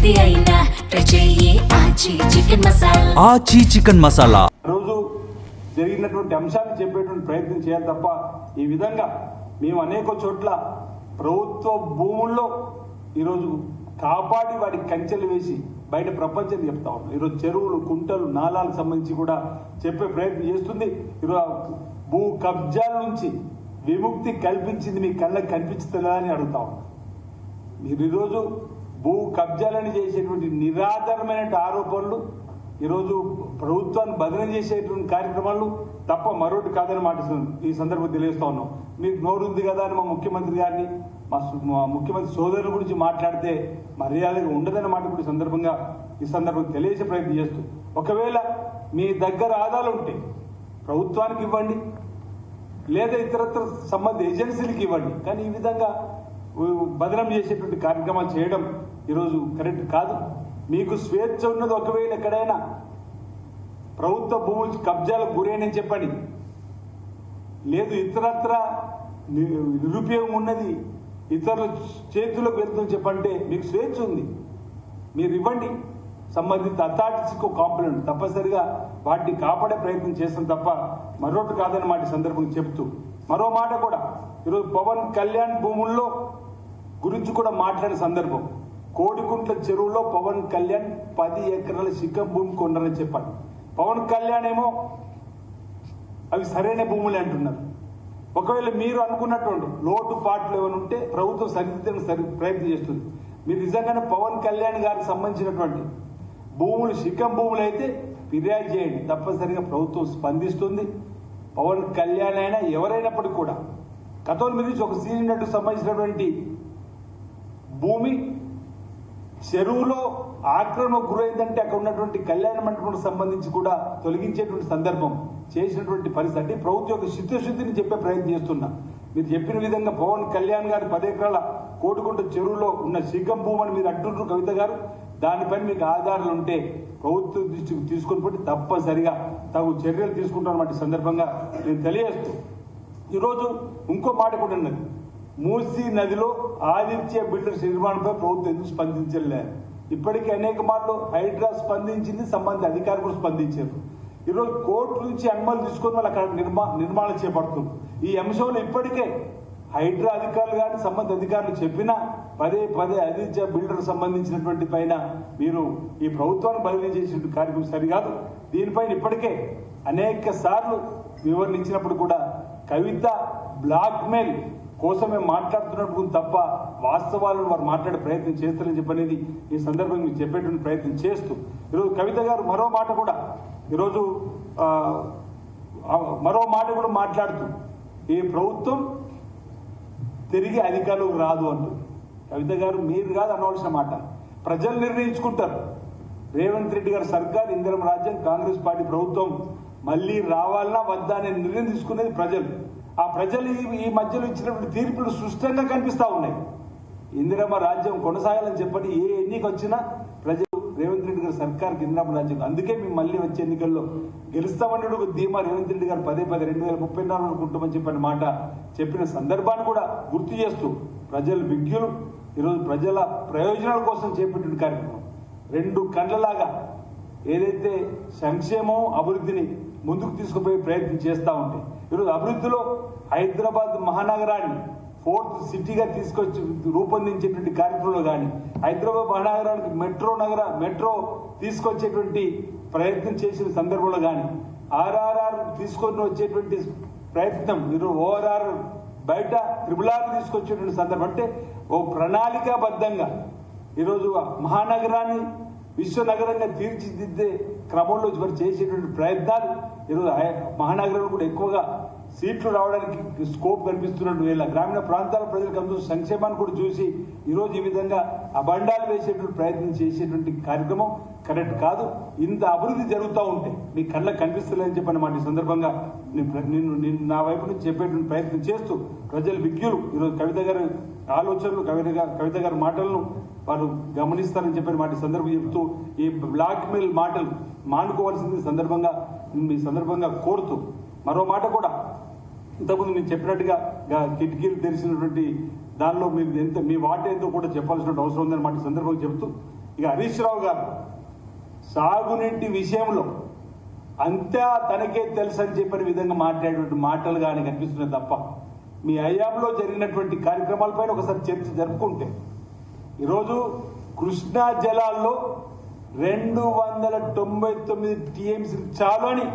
ఏది అయినా ఆచి చికెన్ మసాలా రోజు జరిగినటువంటి అంశాన్ని చెప్పేటువంటి ప్రయత్నం చేయాలి తప్ప ఈ విధంగా మేము అనేక చోట్ల ప్రభుత్వ భూముల్లో ఈరోజు కాపాడి వాటికి కంచెలు వేసి బయట ప్రపంచం చెప్తా ఉన్నాం. ఈరోజు చెరువులు, కుంటలు, నాలాలకు సంబంధించి కూడా చెప్పే ప్రయత్నం చేస్తుంది. ఈరోజు భూ కబ్జాల నుంచి విముక్తి కల్పించింది మీ కళ్ళకి కనిపించుతుందా అని అడుగుతా ఉన్నాం. మీరు ఈరోజు భూ కబ్జాలని చేసేటువంటి నిరాధారమైన ఆరోపణలు, ఈరోజు ప్రభుత్వాన్ని బదనం చేసేటువంటి కార్యక్రమాలు తప్ప మరొకటి కాదని మాట ఈ సందర్భం తెలియజేస్తా ఉన్నాం. మీకు నోరుంది కదా అని మా ముఖ్యమంత్రి గారిని, మా ముఖ్యమంత్రి సోదరుల గురించి మాట్లాడితే మర్యాదగా ఉండదన్న మాట కూడా ఈ సందర్భంగా తెలియజేసే ప్రయత్నం చేస్తూ, ఒకవేళ మీ దగ్గర ఆదాలు ఉంటే ప్రభుత్వానికి ఇవ్వండి, లేదా ఇతరత్ర సంబంధ ఏజెన్సీలకు ఇవ్వండి. కానీ ఈ విధంగా బదనం చేసేటువంటి కార్యక్రమాలు చేయడం ఈరోజు కరెక్ట్ కాదు. మీకు స్వేచ్ఛ ఉన్నది ఒకవేళ ఎక్కడైనా ప్రభుత్వ భూములు కబ్జాలకు గురైనని చెప్పండి, లేదు ఇతరత్ర నిరుపయోగం ఉన్నది ఇతరుల చేతులకు వెళ్తుందని చెప్పంటే మీకు స్వేచ్ఛ ఉంది, మీరు ఇవ్వండి. సంబంధిత అథారిటీస్కు కాంప్లైంట్ తప్పనిసరిగా వాటిని కాపాడే ప్రయత్నం చేస్తాం తప్ప మరొకటి కాదని మాట సందర్భంగా చెప్తూ, మరో మాట కూడా ఈరోజు పవన్ కళ్యాణ్ భూముల్లో గురించి కూడా మాట్లాడే సందర్భం, కోడికుంట్ల చెరువులో పవన్ కళ్యాణ్ 10 ఎకరాల శిఖం భూమి కొన్నారని చెప్పండి. పవన్ కళ్యాణ్ ఏమో అవి సరైన భూములే అంటున్నారు. ఒకవేళ మీరు అనుకున్నటువంటి లోటుపాట్లు ఏమైనా ఉంటే ప్రభుత్వం సరిదిద్దడానికి ప్రయత్నం చేస్తుంది. మీరు నిజంగానే పవన్ కళ్యాణ్ గారికి సంబంధించినటువంటి భూములు శిఖం భూములు అయితే ఫిర్యాదు చేయండి, తప్పనిసరిగా ప్రభుత్వం స్పందిస్తుంది. పవన్ కళ్యాణ్ అయినా ఎవరైనప్పటికీ కూడా గతంలో మీద ఒక సీనియర్ నటుకు సంబంధించినటువంటి భూమి చెరువులో ఆక్రమణకు గురైందంటే అక్కడ ఉన్నటువంటి కళ్యాణ మండపంకు సంబంధించి కూడా తొలగించేటువంటి సందర్భం చేసినటువంటి పరిస్థితి. అంటే ప్రభుత్వం యొక్క చిత్తశుద్ధిని చెప్పే ప్రయత్నం చేస్తున్నా. మీరు చెప్పిన విధంగా పవన్ కళ్యాణ్ గారు 10 ఎకరాల కోడిగుంట చెరువులో ఉన్న శిఖం భూమని మీరు అంటున్నారు కవిత గారు, దానిపైన మీకు ఆధారాలు ఉంటే ప్రభుత్వం దృష్టికి తీసుకొని పోతే తప్పనిసరిగా తగు చర్యలు తీసుకుంటామన్నమాట సందర్భంగా నేను తెలియజేస్తూ, ఈరోజు ఇంకో మాట కూడా ఉన్నది. మూసీ నదిలో ఆదిత్య బిల్డర్స్ నిర్మాణంపై ప్రభుత్వం ఎందుకు స్పందించలేదు? ఇప్పటికీ అనేక మార్లు హైడ్రా స్పందించింది, సంబంధిత అధికారులు కూడా స్పందించారు. ఈరోజు కోర్టు నుంచి అనుమతి తీసుకొని వాళ్ళు అక్కడ నిర్మాణం చేపడుతున్నారు. ఈ అంశంలో ఇప్పటికే హైడ్రా అధికారులు కానీ సంబంధిత అధికారులు చెప్పినా పదే ఆదిత్య బిల్డర్ సంబంధించినటువంటి పైన మీరు ఈ ప్రభుత్వాన్ని బదిలీ చేసిన కార్యక్రమం సరికాదు. దీనిపైన ఇప్పటికే అనేక సార్లు వివరణ ఇచ్చినప్పుడు కూడా కవిత బ్లాక్మెయిల్ కోసమే మాట్లాడుతున్నట్టు తప్ప వాస్తవాలను వారు మాట్లాడే ప్రయత్నం చేస్తారని చెప్పనేది ఈ సందర్భంగా చెప్పేటువంటి ప్రయత్నం చేస్తూ, ఈరోజు కవిత గారు మరో మాట కూడా మాట్లాడుతూ ఈ ప్రభుత్వం తిరిగి అధికారులకు రాదు అంటూ, కవిత గారు మీరు కాదు అనవలసిన మాట, ప్రజలు నిర్ణయించుకుంటారు. రేవంత్ రెడ్డి గారి సర్కార్, ఇందిరమ రాజ్యం, కాంగ్రెస్ పార్టీ ప్రభుత్వం మళ్ళీ రావాలన్నా వద్దా అనే నిర్ణయం తీసుకునేది ప్రజలు. ఆ ప్రజలు ఈ మధ్యలో ఇచ్చినటువంటి తీర్పులు స్పష్టంగా కనిపిస్తా ఉన్నాయి. ఇందిరమ్మ రాజ్యం కొనసాగాలని చెప్పని ఏ ఎన్నిక వచ్చినా ప్రజలు రేవంత్ రెడ్డి గారి సర్కార్కి ఇందిరమ్మ రాజ్యం, అందుకే మేము మళ్ళీ వచ్చే ఎన్నికల్లో గెలుస్తామన్నాడు ఒక ధీమా రేవంత్ రెడ్డి గారు 2034 అనుకుంటామని చెప్పిన మాట చెప్పిన సందర్భాన్ని కూడా గుర్తు చేస్తూ, ప్రజలు విజ్ఞులు ఈరోజు ప్రజల ప్రయోజనాల కోసం చేపట్టిన కార్యక్రమం 2 కండ్లలాగా ఏదైతే సంక్షేమం అభివృద్ధిని ముందుకు తీసుకుపోయే ప్రయత్నం చేస్తూ ఉంటే, ఈరోజు అభివృద్ధిలో హైదరాబాద్ మహానగరాన్ని 4th సిటీగా తీసుకొచ్చి రూపొందించేటువంటి కార్యక్రమంలో కానీ, హైదరాబాద్ మహానగరానికి మెట్రో తీసుకొచ్చేటువంటి ప్రయత్నం చేసిన సందర్భంలో కానీ, ఆర్ఆర్ఆర్ తీసుకొని వచ్చేటువంటి ప్రయత్నం, మీరు ఓఆర్ఆర్ బయట RRR తీసుకొచ్చేటువంటి సందర్భం, అంటే ఓ ప్రణాళికాబద్ధంగా ఈరోజు మహానగరాన్ని విశ్వనగరంగా తీర్చిదిద్దే క్రమంలో చేసేటువంటి ప్రయత్నాలు ఈరోజు మహానగరంలో కూడా ఎక్కువగా సీట్లు రావడానికి స్కోప్ కనిపిస్తున్నట్టు వేళ గ్రామీణ ప్రాంతాల ప్రజలకు అందరూ సంక్షేమాన్ని కూడా చూసి ఈరోజు ఈ విధంగా అబండాలు వేసేటువంటి ప్రయత్నం చేసేటువంటి కార్యక్రమం కరెక్ట్ కాదు. ఇంత అభివృద్ధి జరుగుతూ ఉంటే మీ కళ్ళకు కనిపిస్తలేదని చెప్పిన మాట ఈ సందర్భంగా నేను నా వైపు నుంచి చెప్పేటువంటి ప్రయత్నం చేస్తూ, ప్రజలు విజ్ఞులు ఈరోజు కవిత గారి ఆలోచనలు, కవిత గారి మాటలను వారు గమనిస్తారని చెప్పిన మాట సందర్భం చెప్తూ, ఈ బ్లాక్మెయిల్ మాటలు మానుకోవాల్సింది సందర్భంగా కోరుతూ, మరో మాట కూడా ఇంతకుముందు నేను చెప్పినట్టుగా కిటికీలు తెరిచినటువంటి దానిలో మీరు మీ వాట ఎంతో కూడా చెప్పాల్సిన అవసరం ఉందని మాట సందర్భంగా చెబుతూ, ఇక హరీష్ రావు గారు సాగునీటి విషయంలో అంతా తనకే తెలుసు అని చెప్పిన విధంగా మాట్లాడేటువంటి మాటలు కానీ కనిపిస్తున్నాయి తప్ప మీ హయాంలో జరిగినటువంటి కార్యక్రమాలపైన ఒకసారి చర్చ జరుపుకుంటే ఈరోజు కృష్ణా జలాల్లో 299 టీఎంసీ చాలు అని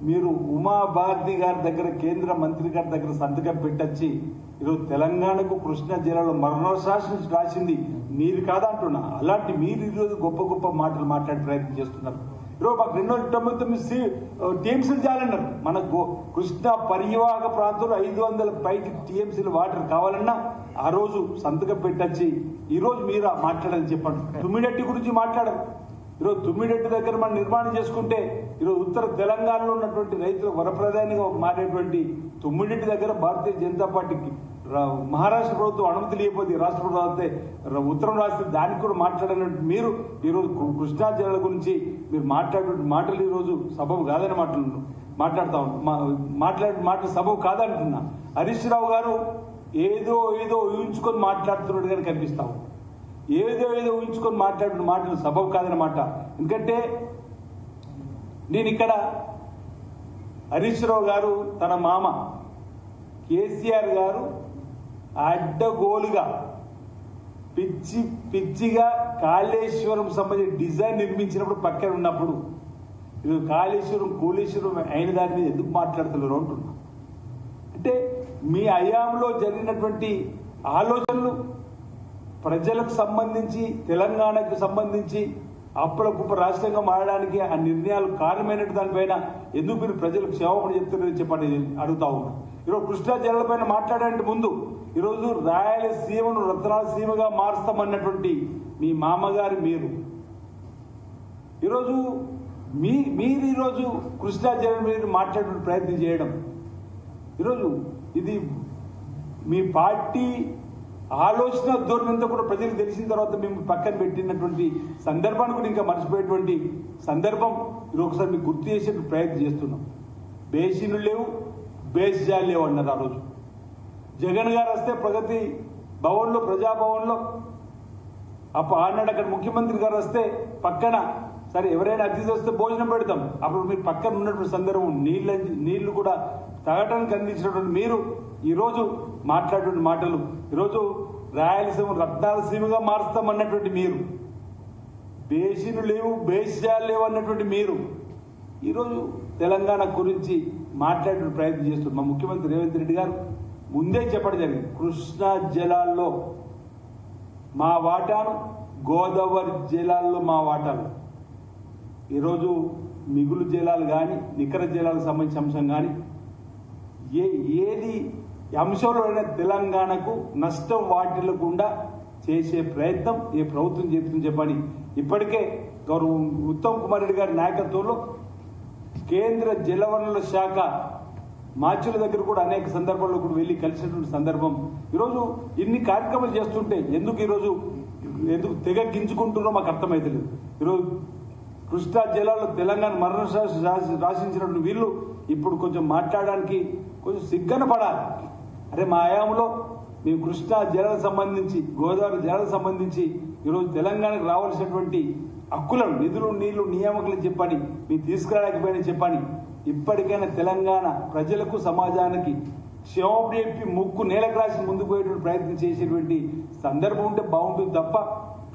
మీరు ఉమాభారతి గారి దగ్గర కేంద్ర మంత్రి గారి దగ్గర సంతకం పెట్టొచ్చి ఈరోజు తెలంగాణకు కృష్ణా జిల్లాలో మరణశాసనం రాసింది మీరు కాదంటున్నా. అలాంటి మీరు ఈరోజు గొప్ప గొప్ప మాటలు మాట్లాడే ప్రయత్నం చేస్తున్నారు. ఈరోజు మాకు 299 టీఎంసీలు చాలన్నారు. మనకు కృష్ణా పరివాహక ప్రాంతంలో 500 పైకి టీఎంసీలు వాటర్ కావాలన్నా ఆ రోజు సంతకం పెట్టొచ్చి ఈరోజు మీరు మాట్లాడాలని చెప్పండి. తుమ్మిడెట్టి గురించి మాట్లాడరు. ఈరోజు తుమ్మిడెట్టి దగ్గర మనం నిర్మాణం చేసుకుంటే ఈరోజు ఉత్తర తెలంగాణలో ఉన్నటువంటి రైతుల వరప్రధానిగా మారేటువంటి తుమ్మిడెట్టి దగ్గర భారతీయ జనతా పార్టీకి మహారాష్ట్ర ప్రభుత్వం అనుమతి లేకపోతే రాష్ట్ర ప్రభుత్వం ఉత్తరం రాస్తే దానికి కూడా మాట్లాడినట్టు మీరు ఈరోజు కృష్ణా జిల్లాల గురించి మీరు మాట్లాడే మాటలు ఈరోజు సబబు కాదని మాట్లాడుతా మాట్లాడే మాటలు సబబు కాదంటున్నా. హరీష్ రావు గారు ఏదో ఊహించుకొని మాట్లాడుతున్నట్టు కానీ కనిపిస్తావు. ఏదో ఊహించుకొని మాట్లాడుతున్న మాటలు సబబు కాదనమాట. ఎందుకంటే నేను ఇక్కడ హరీష్ రావు గారు తన మామ కేసీఆర్ గారు అడ్డగోలుగా పిచ్చిగా కాళేశ్వరం సంబంధించిన డిజైన్ నిర్మించినప్పుడు పక్కన ఉన్నప్పుడు ఇది కూలేశ్వరం అయిన దాని మీద ఎందుకు మాట్లాడుతున్నారు అంటున్నా. అంటే మీ హయాంలో జరిగినటువంటి ఆలోచనలు ప్రజలకు సంబంధించి తెలంగాణకు సంబంధించి అప్పుల కుప్ప రాష్ట్రంగా మారడానికి ఆ నిర్ణయాలు కారణమైనట్టు దానిపైన ఎందుకు మీరు ప్రజలకు క్షమాపణ చెప్తున్నారని చెప్పండి అడుగుతా ఉన్నా. ఈరోజు కృష్ణా జిల్లాల పైన మాట్లాడడానికి ముందు ఈరోజు రాయలసీమను రత్నాలసీమగా మారుస్తామన్నటువంటి మీ మామగారు మీరు ఈరోజు మీరు ఈరోజు కృష్ణా జిల్లా మీద మాట్లాడే ప్రయత్నం చేయడం ఈరోజు ఇది మీ పార్టీ ఆలోచన ధోరణింతా కూడా ప్రజలకు తెలిసిన తర్వాత మేము పక్కన పెట్టినటువంటి సందర్భాన్ని కూడా ఇంకా మర్చిపోయేటువంటి సందర్భం ఈరోజు ఒకసారి మీకు గుర్తు చేసే ప్రయత్నం చేస్తున్నాం. బేసిన్లు లేవు, బేసిజాలు లేవు అన్నారు ఆ రోజు. జగన్ గారు వస్తే ప్రగతి భవన్లో ప్రజాభవన్లో ఆనాడు అక్కడ ముఖ్యమంత్రి గారు వస్తే పక్కన సరే ఎవరైనా అతిథి వస్తే భోజనం పెడతాం. అప్పుడు మీరు పక్కన ఉన్నటువంటి సందర్భం నీళ్లు కూడా తాగటానికి అందించినటువంటి మీరు ఈరోజు మాట్లాడే మాటలు ఈరోజు రాయలసీమ రత్నాలసీమగా మారుస్తామన్నటువంటి మీరు, బేసిన్లు లేవు బేసిజాలు లేవు అన్నటువంటి మీరు ఈరోజు తెలంగాణ గురించి మాట్లాడే ప్రయత్నం చేస్తున్నారు. మా ముఖ్యమంత్రి రేవంత్ రెడ్డి గారు ముందే చెప్పడం జరిగింది, కృష్ణా జలాల్లో మా వాటాను, గోదావరి జలాల్లో మా వాటాలు. ఈరోజు మిగులు జలాలు కానీ నికర జలాలకు సంబంధించిన అంశం కానీ ఏది అంశంలో అయినా తెలంగాణకు నష్టం వాటిల్లకుండా చేసే ప్రయత్నం ఏ ప్రభుత్వం చేస్తుందని చెప్పని ఇప్పటికే గౌరవ ఉత్తమ్ కుమార్ రెడ్డి గారి నాయకత్వంలో కేంద్ర జలవనరుల శాఖ మార్చుల దగ్గర కూడా అనేక సందర్భాల్లో కూడా వెళ్ళి కలిసినటువంటి సందర్భం. ఈరోజు ఇన్ని కార్యక్రమాలు చేస్తుంటే ఎందుకు తెగగించుకుంటున్నారో మాకు అర్థమైతలేదు. ఈరోజు కృష్ణా జిల్లాలో తెలంగాణ రాసించినటువంటి వీళ్ళు ఇప్పుడు కొంచెం మాట్లాడడానికి కొంచెం సిగ్గన పడాలి. అరే మా హయాంలో మేము కృష్ణా జలాలకు సంబంధించి గోదావరి జలాలకు సంబంధించి ఈరోజు తెలంగాణకు రావాల్సినటువంటి హక్కులను నిధులు నీళ్లు నియామకులు చెప్పని మీరు తీసుకురాలేకపోయినా చెప్పని ఇప్పటికైనా తెలంగాణ ప్రజలకు సమాజానికి క్షమాపణ చెప్పి ముక్కు నేలకు రాసి ముందుకు పోయేటువంటి ప్రయత్నం చేసేటువంటి సందర్భం ఉంటే బాగుంటుంది తప్ప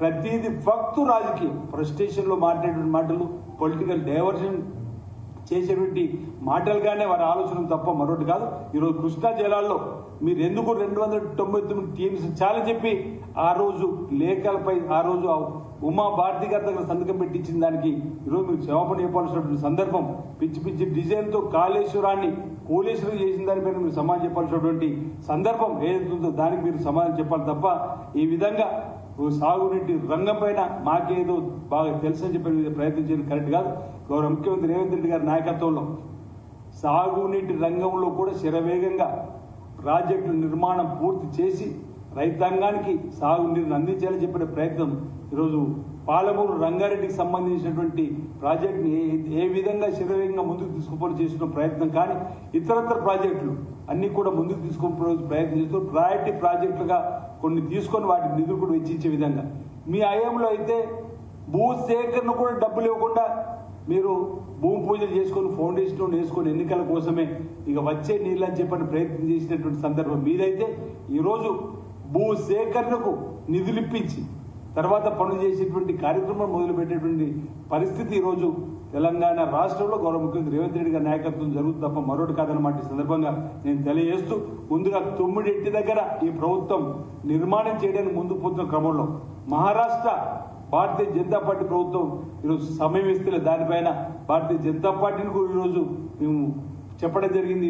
ప్రతిదీ ఫక్తు రాజకీయం ఫ్రస్ట్రేషన్ లో మాట్లాడే మాటలు పొలిటికల్ డైవర్షన్ చేసేటువంటి మాటలుగానే వారి ఆలోచన తప్ప మరొకటి కాదు. ఈరోజు కృష్ణా జిల్లాల్లో మీరు ఎందుకు 299 టీమ్స్ చాలా చెప్పి ఆ రోజు లేఖలపై ఆ రోజు ఉమాభారతి గారి దగ్గర సంతకం పెట్టించిన దానికి ఈరోజు మీరు క్షమాపణ చెప్పాల్సినటువంటి సందర్భం. పిచ్చి డిజైన్ తో కాళేశ్వరాన్ని కూలేశ్వరం చేసిన దానిపైన మీరు సమాధానం చెప్పాల్సినటువంటి సందర్భం ఏదైతుందో దానికి మీరు సమాధానం చెప్పాలి తప్ప ఈ విధంగా సాగునీటి రంగం పైన మాకేదో బాగా తెలుసని చెప్పే ప్రయత్నం చేయడం కరెక్ట్ కాదు. గౌరవ ముఖ్యమంత్రి రేవంత్ రెడ్డి గారి నాయకత్వంలో సాగునీటి రంగంలో కూడా శరవేగంగా ప్రాజెక్టుల నిర్మాణం పూర్తి చేసి రైతాంగానికి సాగునీరుని అందించాలని చెప్పిన ప్రయత్నం ఈరోజు పాలమూరు రంగారెడ్డికి సంబంధించినటువంటి ప్రాజెక్టుని ఏ విధంగా శరవేగంగా ముందుకు తీసుకుపోవడం చేసిన ప్రయత్నం కానీ ఇతరత్ర ప్రాజెక్టులు అన్ని కూడా ముందుకు తీసుకుని ప్రయత్నం చేస్తూ ప్రయారిటీ ప్రాజెక్టులుగా కొన్ని తీసుకొని వాటి నిధులు కూడా వెచ్చించే విధంగా మీ హయాంలో అయితే భూ సేకరణ కూడా డబ్బులు ఇవ్వకుండా మీరు భూమి పూజలు చేసుకొని ఫౌండేషన్ వేసుకొని ఎన్నికల కోసమే ఇక వచ్చే నీళ్ళని చెప్పని ప్రయత్నం చేసినటువంటి సందర్భం మీదైతే ఈరోజు భూ సేకరణకు నిధులు ఇప్పించి తర్వాత పనులు చేసేటువంటి కార్యక్రమం మొదలుపెట్టేటువంటి పరిస్థితి ఈరోజు తెలంగాణ రాష్ట్రంలో గౌరవ ముఖ్యమంత్రి రేవంత్ రెడ్డి గారి నాయకత్వం జరుగుతుంది తప్ప మరొకటి కాదన్నమాట ఈ సందర్భంగా నేను తెలియజేస్తూ ముందుగా తుమ్మిడెట్టి దగ్గర ఈ ప్రభుత్వం నిర్మాణం చేయడానికి ముందుకు పోతున్న క్రమంలో మహారాష్ట్ర భారతీయ జనతా పార్టీ ప్రభుత్వం ఈరోజు సమయం ఇస్తే దానిపైన భారతీయ జనతా పార్టీని కూడా ఈరోజు మేము చెప్పడం జరిగింది.